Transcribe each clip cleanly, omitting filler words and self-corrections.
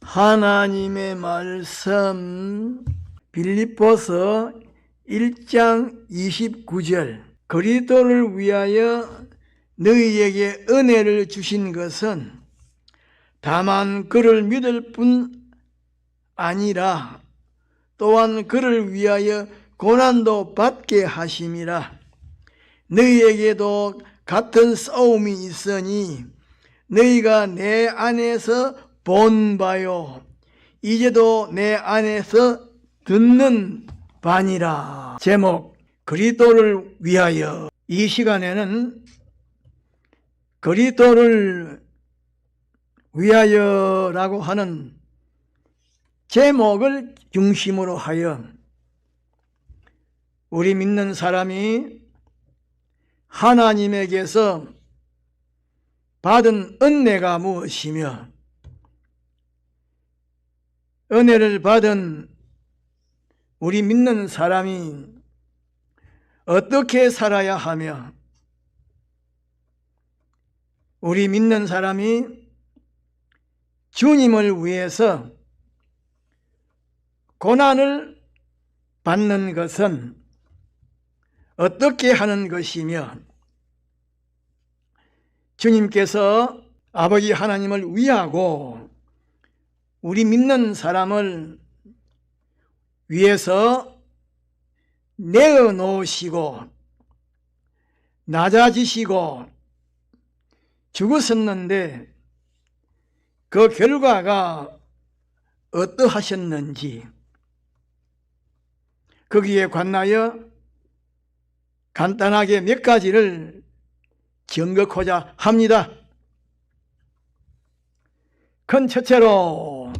하나님의 말씀 빌립보서 1장 29절 그리스도를 위하여 너희에게 은혜를 주신 것은 다만 그를 믿을 뿐 아니라 또한 그를 위하여 고난도 받게 하심이라. 너희에게도 같은 싸움이 있으니 너희가 내 안에서 본 바요 이제도 내 안에서 듣는 바니라. 제목 그리스도를 위하여. 이 시간에는 그리스도를 위하여라고 하는 제목을 중심으로 하여 우리 믿는 사람이 하나님에게서 받은 은혜가 무엇이며 은혜를 받은 우리 믿는 사람이 어떻게 살아야 하며 우리 믿는 사람이 주님을 위해서 고난을 받는 것은 어떻게 하는 것이며 주님께서 아버지 하나님을 위하고 우리 믿는 사람을 위해서 내어놓으시고 낮아지시고 죽으셨는데 그 결과가 어떠하셨는지 거기에 관하여 간단하게 몇 가지를 경각하고자 합니다. 큰 첫째로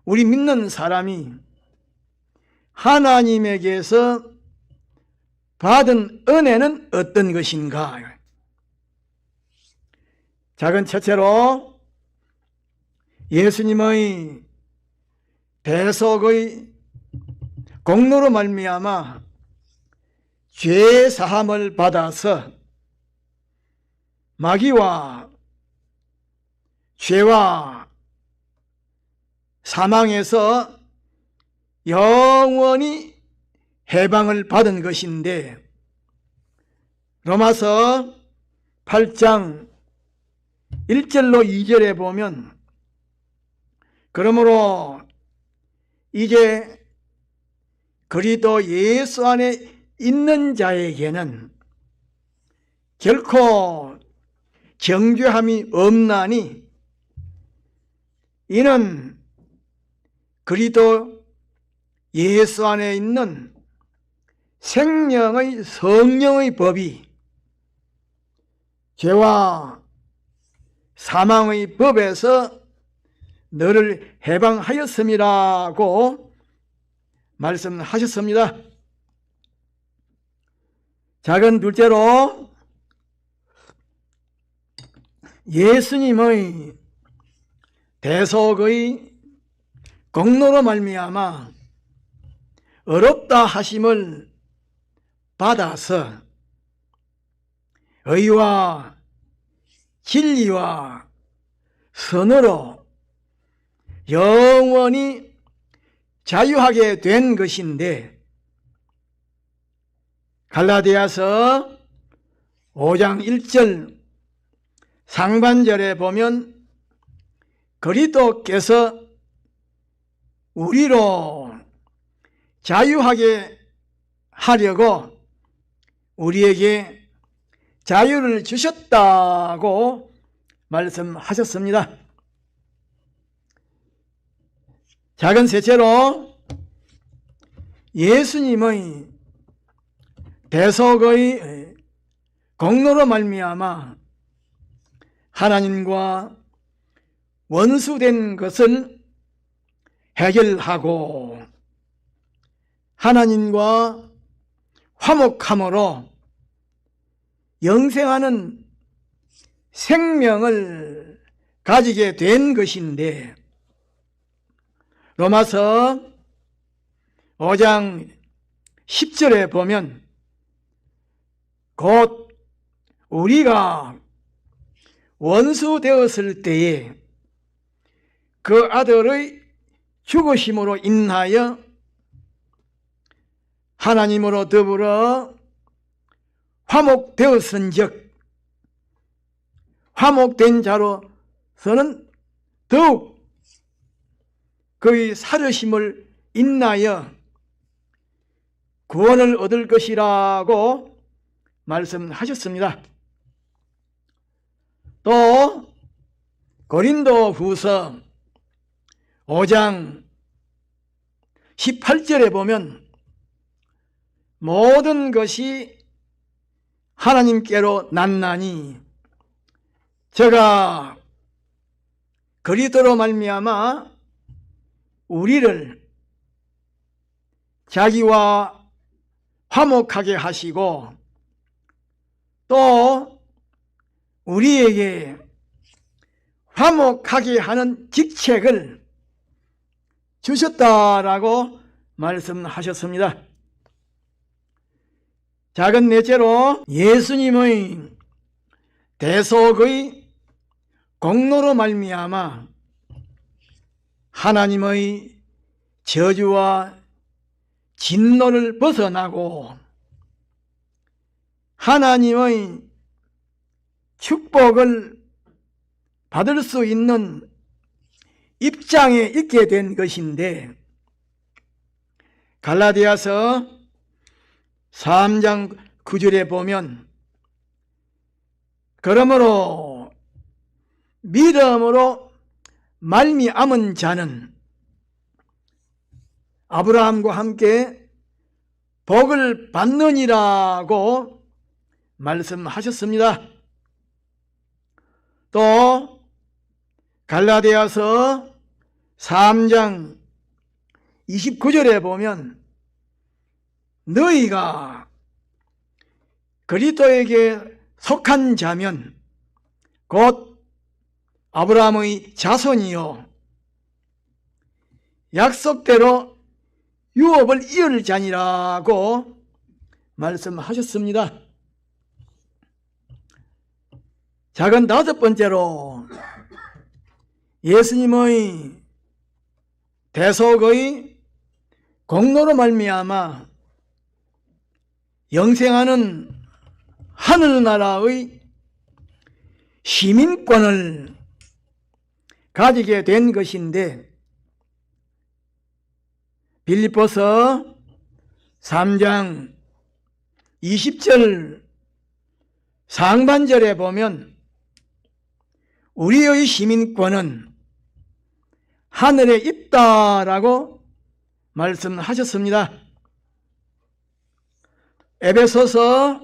우리 믿는 사람이 하나님에게서 받은 은혜는 어떤 것인가? 작은 첫째로 예수님의 대속의 공로로 말미암아 죄 사함을 받아서 마귀와 죄와 사망에서 영원히 해방을 받은 것인데 로마서 8장 1절로 2절에 보면 그러므로 이제 그리스도 예수 안에 있는 자에게는 결코 정죄함이 없나니 이는 그리스도 예수 안에 있는 생명의 성령의 법이 죄와 사망의 법에서 너를 해방하였음이라고 말씀하셨습니다. 작은 둘째로 예수님의 대속의 공로로 말미암아 어렵다 하심을 받아서 의와 진리와 선으로 영원히 자유하게 된 것인데 갈라디아서 5장 1절 상반절에 보면 그리스도께서 우리로 자유하게 하려고 우리에게 자유를 주셨다고 말씀하셨습니다. 작은 셋째로 예수님의 대속의 공로로 말미암아 하나님과 원수된 것을 해결하고 하나님과 화목함으로 영생하는 생명을 가지게 된 것인데 로마서 5장 10절에 보면 곧 우리가 원수 되었을 때에 그 아들의 죽으심으로 인하여 하나님으로 더불어 화목되었은즉 화목된 자로서는 더욱 그의 살으심을 인하여 구원을 얻을 것이라고 말씀하셨습니다. 또 고린도후서 5장 18절에 보면 모든 것이 하나님께로 났나니 저가 그리스도로 말미암아 우리를 자기와 화목하게 하시고 또 우리에게 화목하게 하는 직책을 주셨다라고 말씀하셨습니다. 작은 넷째로 예수님의 대속의 공로로 말미암아 하나님의 저주와 진노를 벗어나고 하나님의 축복을 받을 수 있는 입장에 있게 된 것인데 갈라디아서 3장 9절에 보면 그러므로 믿음으로 말미암은 자는 아브라함과 함께 복을 받느니라고 말씀하셨습니다. 또 갈라디아서 3장 29절에 보면 너희가 그리스도에게 속한 자면 곧 아브라함의 자손이요 약속대로 유업을 이을 자니라고 말씀하셨습니다. 작은 다섯 번째로 예수님의 대속의 공로로 말미암아 영생하는 하늘나라의 시민권을 가지게 된 것인데 빌립보서 3장 20절 상반절에 보면 우리의 시민권은 하늘에 있다라고 말씀하셨습니다. 에베소서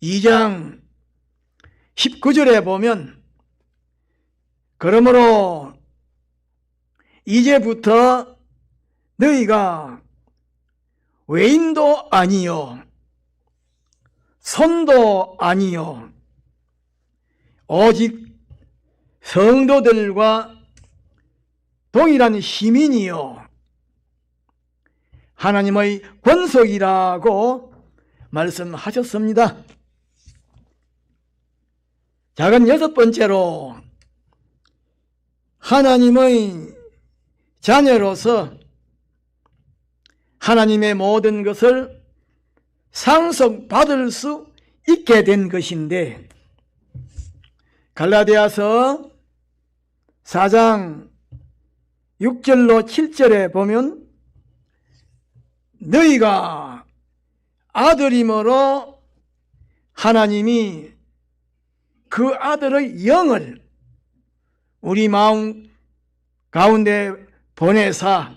2장 19절에 보면 그러므로 이제부터 너희가 외인도 아니요 손도 아니요 오직 성도들과 동일한 시민이요 하나님의 권속이라고 말씀하셨습니다. 작은 여섯 번째로 하나님의 자녀로서 하나님의 모든 것을 상속받을 수 있게 된 것인데 갈라디아서 4장 6절로 7절에 보면 너희가 아들임으로 하나님이 그 아들의 영을 우리 마음 가운데 보내사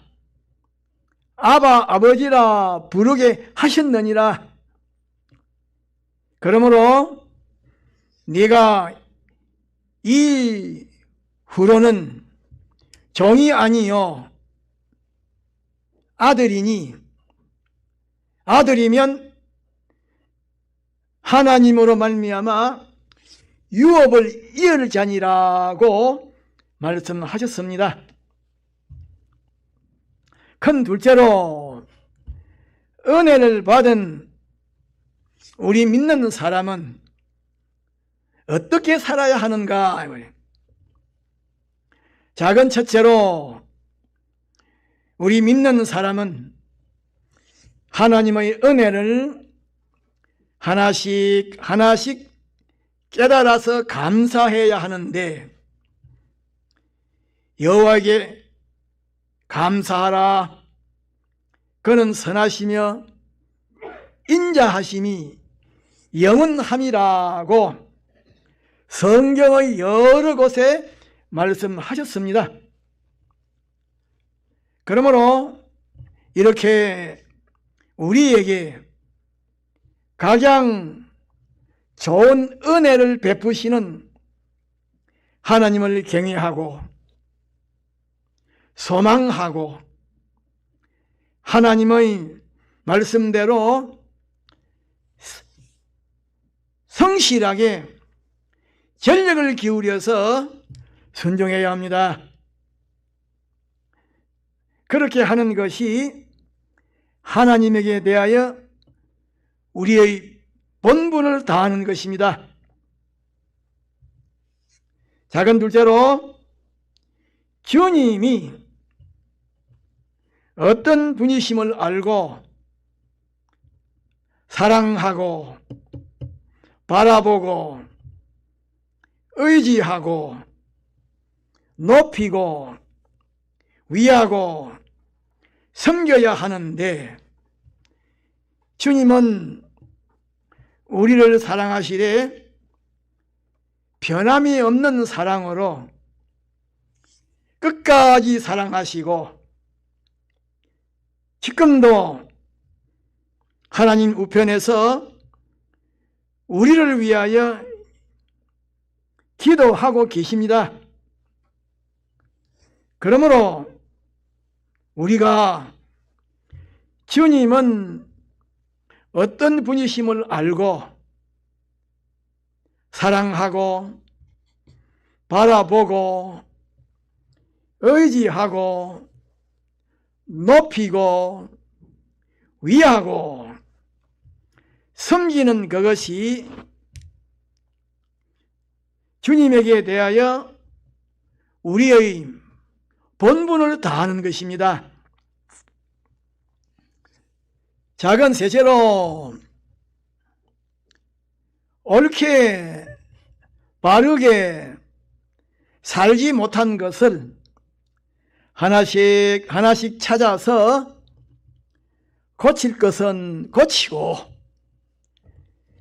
아바 아버지라 부르게 하셨느니라. 그러므로 네가 이 후로는 종이 아니요 아들이니 아들이면 하나님으로 말미암아 유업을 이을 자니라고 말씀하셨습니다. 큰 둘째로 은혜를 받은 우리 믿는 사람은 어떻게 살아야 하는가? 작은 첫째로 우리 믿는 사람은 하나님의 은혜를 하나씩 하나씩 깨달아서 감사해야 하는데, 여호와에게 감사하라, 그는 선하시며 인자하심이 영원함이라고 성경의 여러 곳에 말씀하셨습니다. 그러므로 이렇게 우리에게 가장 좋은 은혜를 베푸시는 하나님을 경외하고 소망하고 하나님의 말씀대로 성실하게 전력을 기울여서 순종해야 합니다. 그렇게 하는 것이 하나님에게 대하여 우리의 본분을 다하는 것입니다. 작은 둘째로, 주님이 어떤 분이심을 알고 사랑하고 바라보고 의지하고 높이고 위하고 섬겨야 하는데, 주님은 우리를 사랑하시되 변함이 없는 사랑으로 끝까지 사랑하시고, 지금도 하나님 우편에서 우리를 위하여 기도하고 계십니다. 그러므로 우리가 주님은 어떤 분이심을 알고 사랑하고 바라보고 의지하고 높이고 위하고 섬기는 그것이 주님에게 대하여 우리의 본분을 다하는 것입니다. 작은 셋째로, 옳게 바르게 살지 못한 것을 하나씩 하나씩 찾아서 고칠 것은 고치고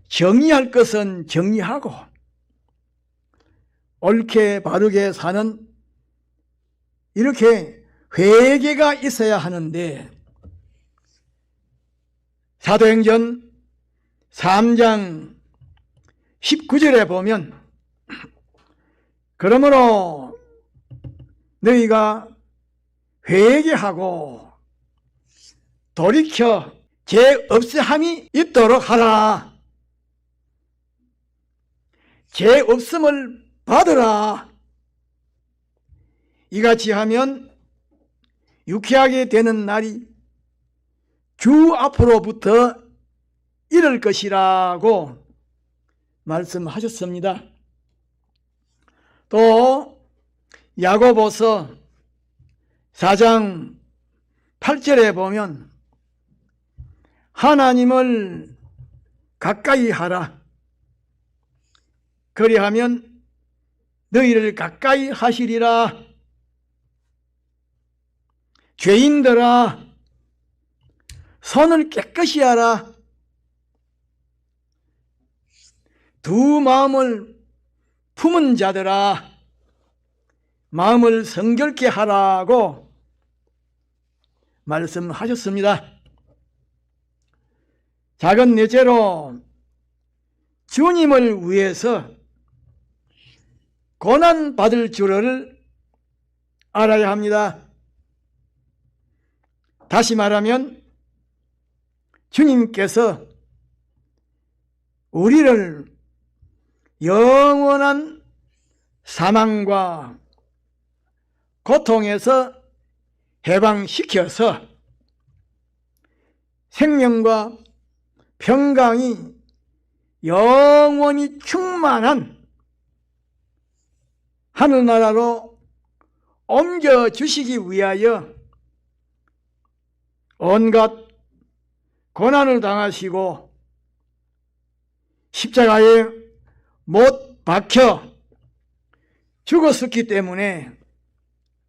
정리할 것은 정리하고 옳게 바르게 사는 이렇게 회개가 있어야 하는데, 사도행전 3장 19절에 보면, 그러므로 너희가 회개하고 돌이켜 죄 없애함이 있도록 하라. 죄 없음을 받으라. 이같이 하면 유쾌하게 되는 날이 주 앞으로부터 이를 것이라고 말씀하셨습니다. 또 야고보서 4장 8절에 보면 하나님을 가까이 하라. 그리하면 너희를 가까이 하시리라. 죄인들아, 손을 깨끗이 하라. 두 마음을 품은 자들아, 마음을 성결케 하라고 말씀하셨습니다. 작은 넷째로, 주님을 위해서 고난받을 줄을 알아야 합니다. 다시 말하면 주님께서 우리를 영원한 사망과 고통에서 해방시켜서 생명과 평강이 영원히 충만한 하늘나라로 옮겨주시기 위하여 온갖 고난을 당하시고 십자가에 못 박혀 죽었었기 때문에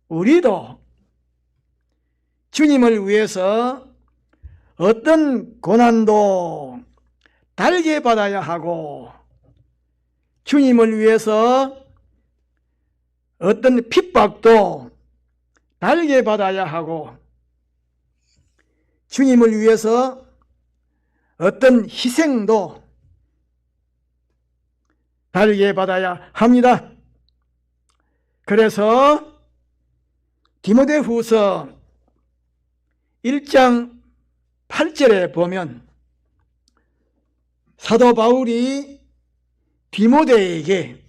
우리도 주님을 위해서 어떤 고난도 달게 받아야 하고 주님을 위해서 어떤 핍박도 달게 받아야 하고 주님을 위해서 어떤 희생도 달게 받아야 합니다. 그래서 디모데후서 1장 8절에 보면 사도 바울이 디모데에게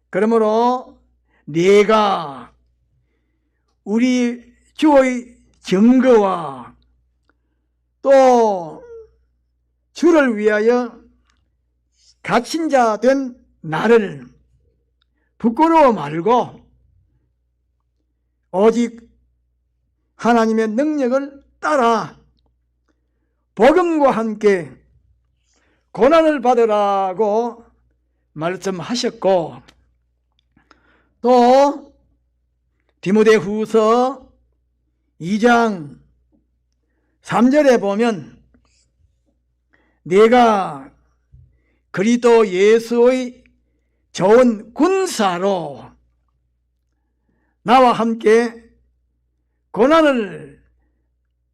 그러므로 네가 우리 주의 증거와 또 주를 위하여 갇힌 자 된 나를 부끄러워 말고 오직 하나님의 능력을 따라 복음과 함께 고난을 받으라고 말씀하셨고 또 디모데후서 2장 3절에 보면 내가 그리스도 예수의 좋은 군사로 나와 함께 고난을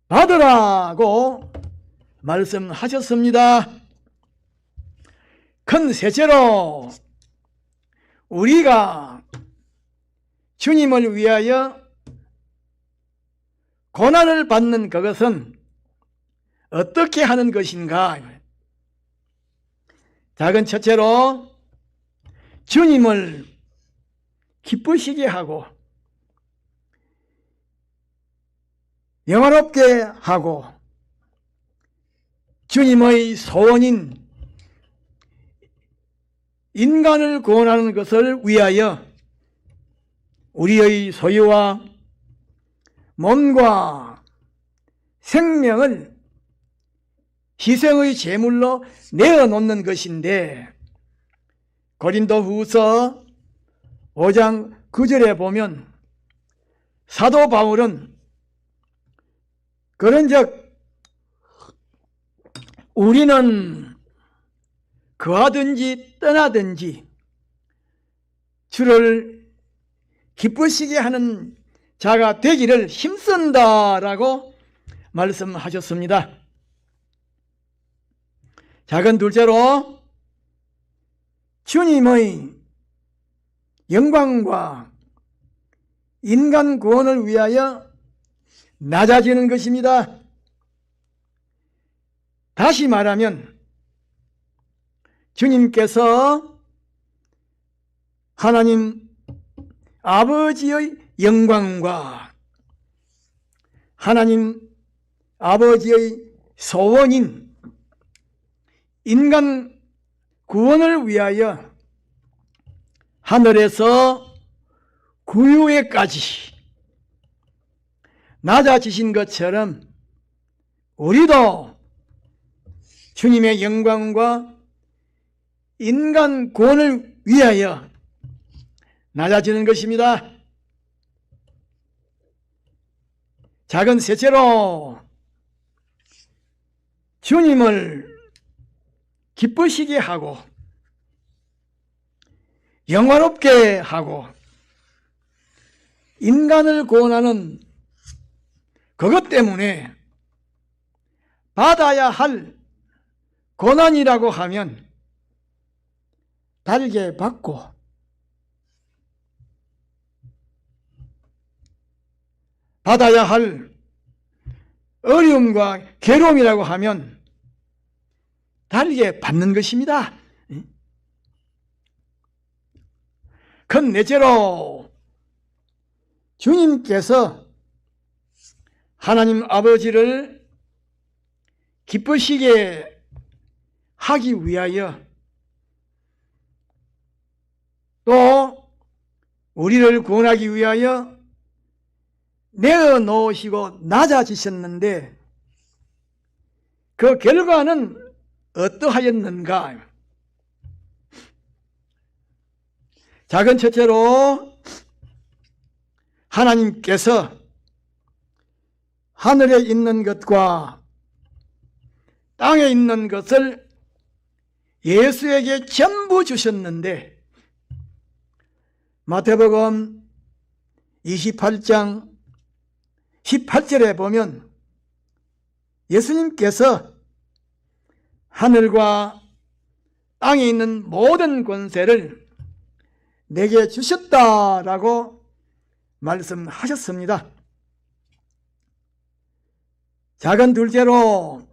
받으라고 말씀하셨습니다. 큰 셋째로 우리가 주님을 위하여 고난을 받는 그것은 어떻게 하는 것인가? 작은 첫째로 주님을 기쁘시게 하고 영화롭게 하고 주님의 소원인 인간을 구원하는 것을 위하여 우리의 소유와 몸과 생명을 희생의 제물로 내어놓는 것인데 고린도후서 5장 9절에 보면 사도 바울은 그런즉 우리는 거하든지 떠나든지 주를 기쁘시게 하는 자가 되기를 힘쓴다라고 말씀하셨습니다. 작은 둘째로 주님의 영광과 인간 구원을 위하여 낮아지는 것입니다. 다시 말하면 주님께서 하나님 아버지의 영광과 하나님 아버지의 소원인 인간 구원을 위하여 하늘에서 구유에까지 낮아지신 것처럼 우리도 주님의 영광과 인간 구원을 위하여 낮아지는 것입니다. 작은 셋째로 주님을 기쁘시게 하고 영화롭게 하고 인간을 구원하는 그것 때문에 받아야 할 고난이라고 하면 달게 받고 받아야 할 어려움과 괴로움이라고 하면 달게 받는 것입니다. 큰 넷째로 주님께서 하나님 아버지를 기쁘시게 하기 위하여 또 우리를 구원하기 위하여 내어놓으시고 낮아지셨는데 그 결과는 어떠하였는가? 작은 첫째로 하나님께서 하늘에 있는 것과 땅에 있는 것을 예수에게 전부 주셨는데 마태복음 28장 18절에 보면 예수님께서 하늘과 땅에 있는 모든 권세를 내게 주셨다라고 말씀하셨습니다. 작은 둘째로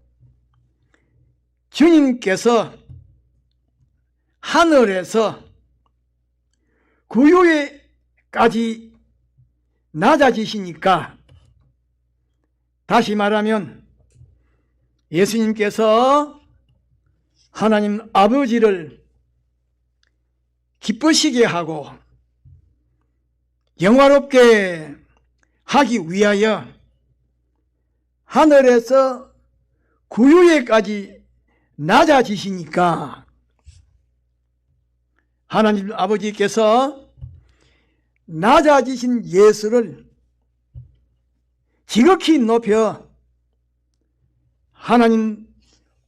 주님께서 하늘에서 구유에까지 낮아지시니까, 다시 말하면 예수님께서 하나님 아버지를 기쁘시게 하고 영화롭게 하기 위하여 하늘에서 구유에까지 낮아지시니까 하나님 아버지께서 낮아지신 예수를 지극히 높여 하나님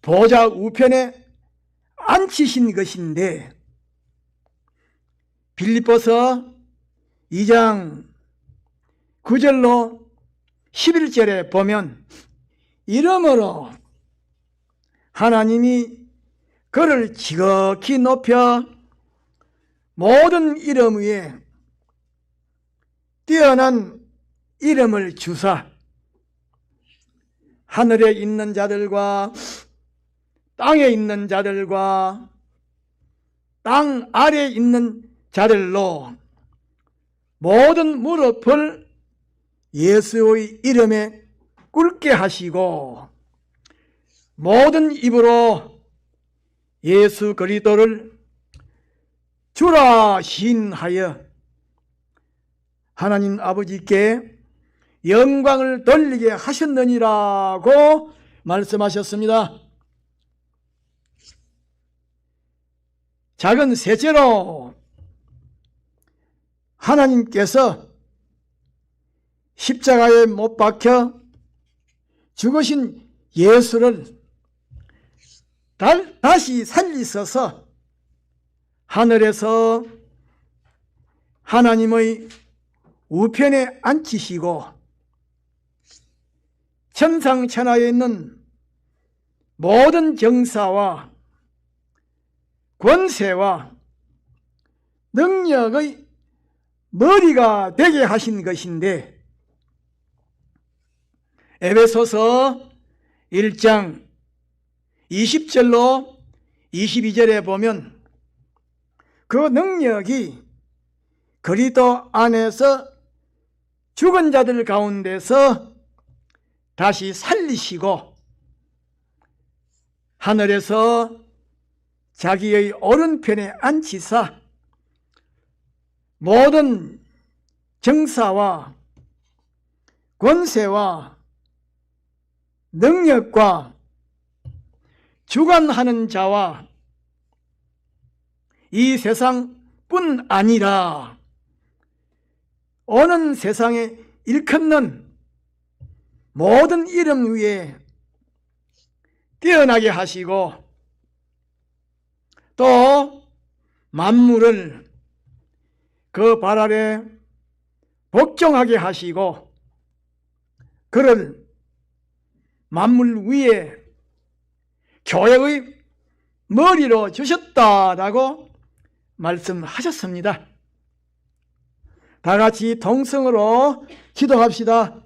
보좌 우편에 앉히신 것인데, 빌립보서 2장 9절로 11절에 보면 이러므로 하나님이 그를 지극히 높여 모든 이름 위에 뛰어난 이름을 주사 하늘에 있는 자들과 땅에 있는 자들과 땅 아래에 있는 자들로 모든 무릎을 예수의 이름에 꿇게 하시고 모든 입으로 예수 그리스도를 주라 시인하여 하나님 아버지께 영광을 돌리게 하셨느니라고 말씀하셨습니다. 작은 셋째로 하나님께서 십자가에 못 박혀 죽으신 예수를 다시 살리셔서 하늘에서 하나님의 우편에 앉히시고 천상천하에 있는 모든 정사와 권세와 능력의 머리가 되게 하신 것인데, 에베소서 1장 20절로 22절에 보면 그 능력이 그리스도 안에서 죽은 자들 가운데서 다시 살리시고 하늘에서 자기의 오른편에 앉히사 모든 정사와 권세와 능력과 주관하는 자와 이 세상뿐 아니라 오는 세상에 일컫는 모든 이름 위에 뛰어나게 하시고 또 만물을 그 발 아래 복종하게 하시고 그를 만물 위에 교회의 머리로 주셨다라고 말씀하셨습니다. 다 같이 동성으로 기도합시다.